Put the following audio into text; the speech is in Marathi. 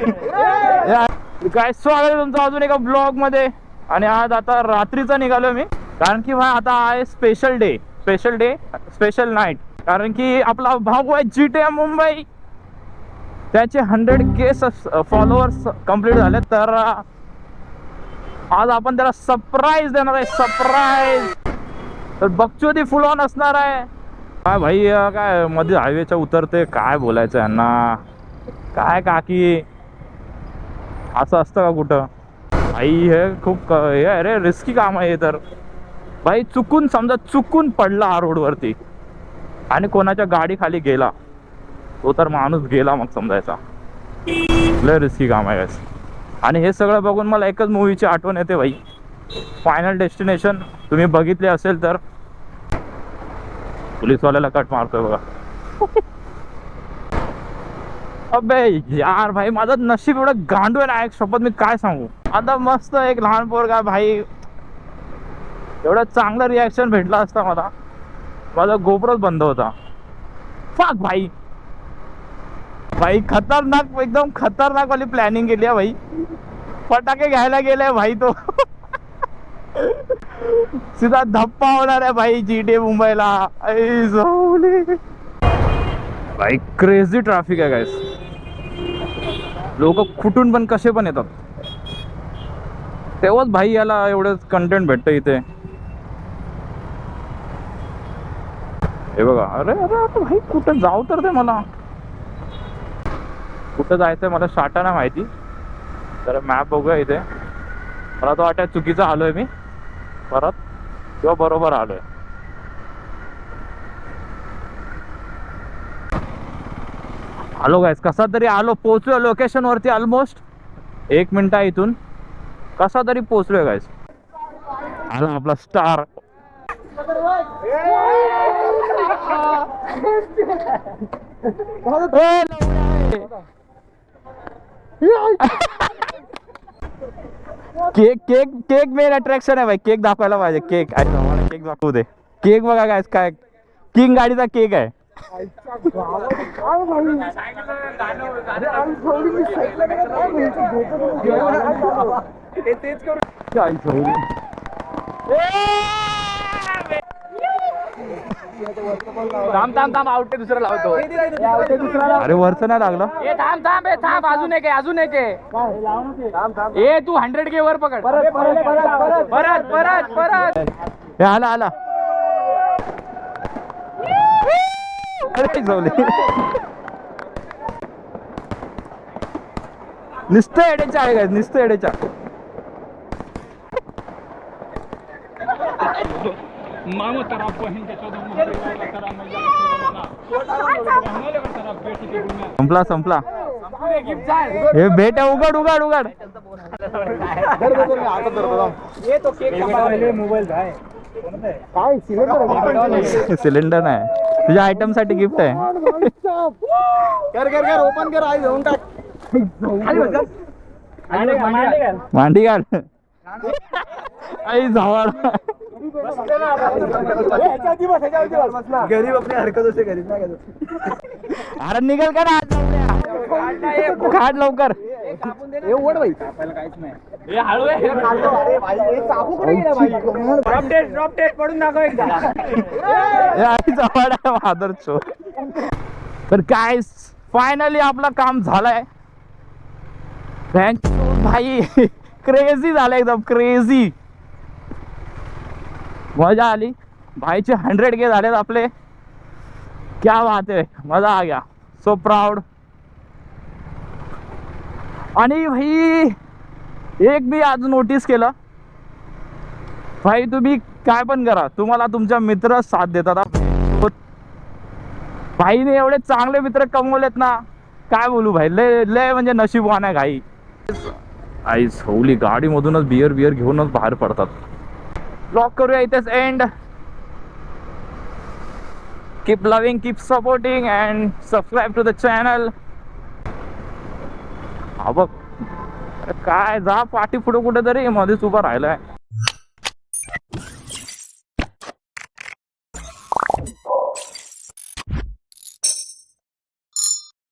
काय स्वागत आहे तुमचं अजून एका ब्लॉग मध्ये. आणि आज आता रात्रीचा निघालो मी, कारण की भाई आता आहे स्पेशल डे, स्पेशल नाईट. कारण की आपला भाऊ आहे GTA मुंबई, त्याचे 100K फॉलोअर्स कंप्लीट झाले. तर आज आपण त्याला सरप्राईज देणार आहे, सरप्राईज. तर बकचोदी फुल ऑन असणार आहे. काय भाई काय मध्ये हायवेच्या उतरते, काय बोलायचं यांना. काय काकी असं असतं का कुठं भाई? हे खूप हे अरे रिस्की काम आहे. तर भाई चुकून समजा चुकून पडला हा रोडवरती आणि कोणाच्या गाडी खाली गेला, तो तर माणूस गेला मग समजायचा. लय रिस्की काम आहे guys. आणि हे सगळं बघून मला एकच मूवीची आठवण येते भाई, फायनल डेस्टिनेशन. तुम्ही बघितले असेल तर. पोलीसवाल्याला कट मारतोय बघा. अबे यार भाई माझं नशीब एवढं गांडू आहे ना, एक शपथ मी काय सांगू. आता मस्त एक लहान पोरगा भाई, एवढं चांगलं रिॲक्शन भेटला असता मला. माझा गोप्रोच बंद होता. फक भाई, भाई खतरनाक, एकदम खतरनाक वाली प्लॅनिंग केली आहे भाई. फटाके घ्यायला गेलाय भाई तो. सीधा धप्पा होणार आहे भाई GTA मुंबईला. भाई क्रेझी ट्रॅफिक आहे गाइस. लोक कुठून पण कसे पण येतात. तेव्हाच भाई याला एवढं कंटेंट भेटतं इथे. हे बघा, अरे अरे आता भाई कुठं जाऊ तर ते, मला कुठं जायचंय मला शाटा नाही माहिती. तर मॅप बघूया इथे. मला तो वाटतं चुकीचा आलोय मी परत, किंवा बरोबर आलोय. आलो गाइस, कसा तरी आलो, पोहोचलो लोकेशन वरती. ऑलमोस्ट 1 मिनिट आहे इथून, कसा तरी पोहोचलोय गाइस. आला आपला star. Cake cake cake main attraction आहे भाई. केक दाखवायला पाहिजे. केक मला केक दाखवू दे. केक बघा गाइस, काय किंग गाडीचा केक आहे. थांब थांब थांब, आउटे दुसरा लावतो. अरे वरच नाही लागलं. थांब थांब थांब, अजून एक आहे, अजून एक आहे. ए तू 100K वर पकड. परत परत परत. हे आला आला. अरे जाऊले नुसतं एडेच्या आहे काय, नुसतं एडेच्या. संपला संपला. हे भेट आहे. उघड उघड उघड. सिलेंडर नाही, तुझ्या आयटम साठी गिफ्ट आहे. ओपन कर, आई घेऊन टाक. मांडी काढ. आई झावाड. गरीब आपली हरकत असते, गरीब नाही. अरे निघल का ना, काढ लवकर. ओढ भाई, काहीच नाही. पडून दाखव एकदा. फादर चो. तर काय फायनली आपलं काम झालंय. भाई क्रेझी झालं, एकदम क्रेझी. मजा आली. भाईचे 100K झालेत आपले. क्या बात है, मजा आ गया. So proud. आणि भाई एक मी आज नोटीस केलं भाई, तुम्ही काय पण करा, तुम्हाला तुमच्या मित्र साथ देतात. भाईने एवढे चांगले मित्र कमवलेत ना, काय बोलू भाई. लय लय म्हणजे नशीबवान आहे भाई. आई सवली गाडीमधूनच बियर घेऊनच बाहेर पडतात. ब्लॉग करूया इथेच end. Keep loving, keep supporting and subscribe to the channel. हा बघ काय, जा पाठी पुढे कुठेतरी मध्येच उभा राहिलाय.